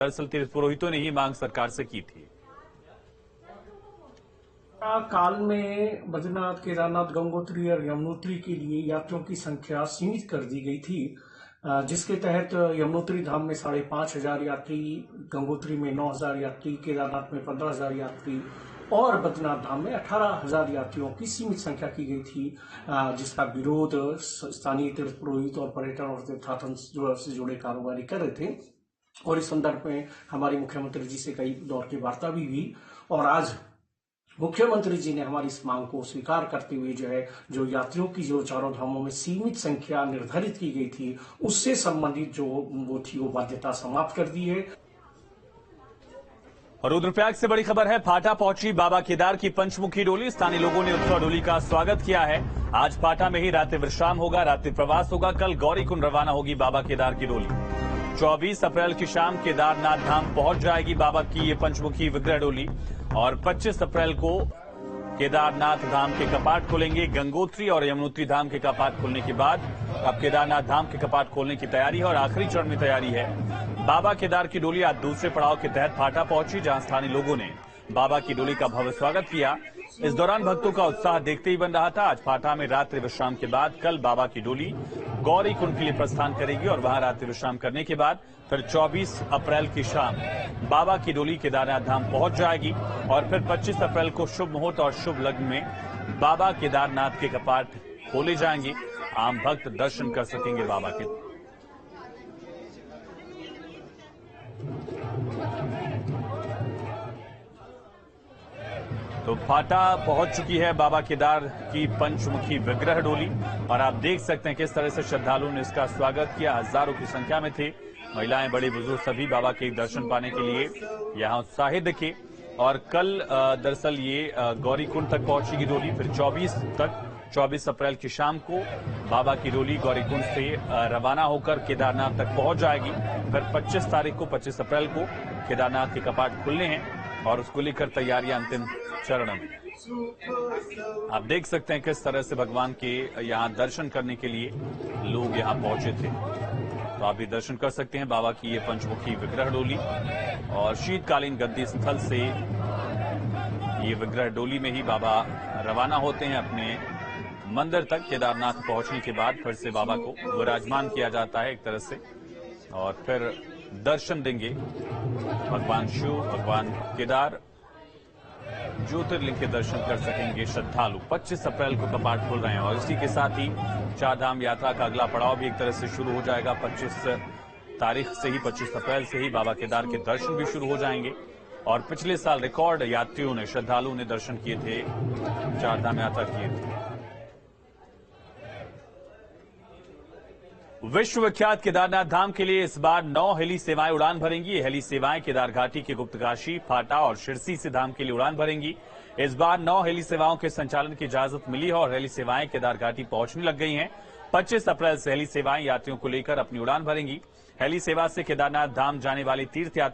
दरअसल तीर्थ पुरोहितों ने ही मांग सरकार से की थी। काल में बद्रीनाथ, केदारनाथ, गंगोत्री और यमुनोत्री के लिए यात्रियों की संख्या सीमित कर दी गई थी, जिसके तहत यमुनोत्री धाम में 5,500 यात्री, गंगोत्री में 9,000 यात्री, केदारनाथ में 15,000 यात्री और बद्रीनाथ धाम में 18,000 यात्रियों की सीमित संख्या की गई थी, जिसका विरोध स्थानीय तीर्थ पुरोहित और पर्यटन और तीर्थाटन से जुड़े कारोबारी कर रहे थे। और इस संदर्भ में हमारी मुख्यमंत्री जी से कई दौर की वार्ता भी हुई और आज मुख्यमंत्री जी ने हमारी इस मांग को स्वीकार करते हुए जो यात्रियों की जो चारों धामों में सीमित संख्या निर्धारित की गई थी, उससे संबंधित वो बाध्यता समाप्त कर दी है। और रुद्रप्रयाग से बड़ी खबर है, फाटा पहुंची बाबा केदार की पंचमुखी डोली। स्थानीय लोगों ने उत्सव डोली का स्वागत किया है। आज फाटा में ही रात्रि विश्राम होगा, रात्रि प्रवास होगा। कल गौरीकुंड रवाना होगी बाबा केदार की डोली। 24 अप्रैल की शाम केदारनाथ धाम पहुंच जाएगी बाबा की ये पंचमुखी विग्रह डोली और 25 अप्रैल को केदारनाथ धाम के कपाट खुलेंगे। गंगोत्री और यमुनोत्री धाम के कपाट खुलने के बाद अब केदारनाथ धाम के कपाट खोलने की तैयारी है और आखिरी चरण में तैयारी है। बाबा केदार की डोली आज दूसरे पड़ाव के तहत फाटा पहुंची, जहां स्थानीय लोगों ने बाबा की डोली का भव्य स्वागत किया। इस दौरान भक्तों का उत्साह देखते ही बन रहा था। आज फाटा में रात्रि विश्राम के बाद कल बाबा की डोली गौरीकुंड के लिए प्रस्थान करेगी और वहां रात्रि विश्राम करने के बाद फिर 24 अप्रैल की शाम बाबा की डोली केदारनाथ धाम पहुंच जाएगी और फिर 25 अप्रैल को शुभ मुहूर्त और शुभ लग्न में बाबा केदारनाथ के कपाट खोले जाएंगे। आम भक्त दर्शन कर सकेंगे बाबा के। तो फाटा पहुंच चुकी है बाबा केदार की पंचमुखी विग्रह डोली और आप देख सकते हैं किस तरह से श्रद्धालुओं ने इसका स्वागत किया। हजारों की संख्या में थे, महिलाएं, बड़े बुजुर्ग सभी बाबा के दर्शन पाने के लिए यहां उत्साहित दिखे। और कल दरअसल ये गौरीकुंड तक पहुंचेगी डोली, फिर 24 अप्रैल की शाम को बाबा की डोली गौरीकुंड से रवाना होकर केदारनाथ तक पहुंच जाएगी। फिर 25 अप्रैल को केदारनाथ के कपाट खुलने हैं और उसको लेकर तैयारियां अंतिम चरण में। आप देख सकते हैं किस तरह से भगवान के यहां दर्शन करने के लिए लोग यहां पहुंचे थे। तो आप भी दर्शन कर सकते हैं बाबा की ये पंचमुखी विग्रह डोली और शीतकालीन गद्दी स्थल से ये विग्रह डोली में ही बाबा रवाना होते हैं अपने मंदिर तक। केदारनाथ पहुंचने के बाद फिर से बाबा को विराजमान किया जाता है एक तरह से और फिर दर्शन देंगे भगवान शिव, भगवान केदार, ज्योतिर्लिंग के दर्शन कर सकेंगे श्रद्धालु। 25 अप्रैल को कपाट खुल रहे हैं और इसी के साथ ही चार धाम यात्रा का अगला पड़ाव भी एक तरह से शुरू हो जाएगा। 25 अप्रैल से ही बाबा केदार के दर्शन भी शुरू हो जाएंगे और पिछले साल रिकॉर्ड यात्रियों ने, श्रद्धालुओं ने दर्शन किए थे, चार धाम यात्रा किए थे। विश्व विख्यात केदारनाथ धाम के लिए इस बार 9 हेली सेवाएं उड़ान भरेंगी। ये हेली सेवाएं केदार घाटी के गुप्तकाशी, फाटा और शिरसी से धाम के लिए उड़ान भरेंगी। इस बार 9 हेली सेवाओं के संचालन की इजाजत मिली है और हेली सेवाएं केदार घाटी पहुंचने लग गई हैं। 25 अप्रैल से हेली सेवाएं यात्रियों को लेकर अपनी उड़ान भरेंगी। हेली सेवा से केदारनाथ धाम जाने वाली तीर्थ यात्री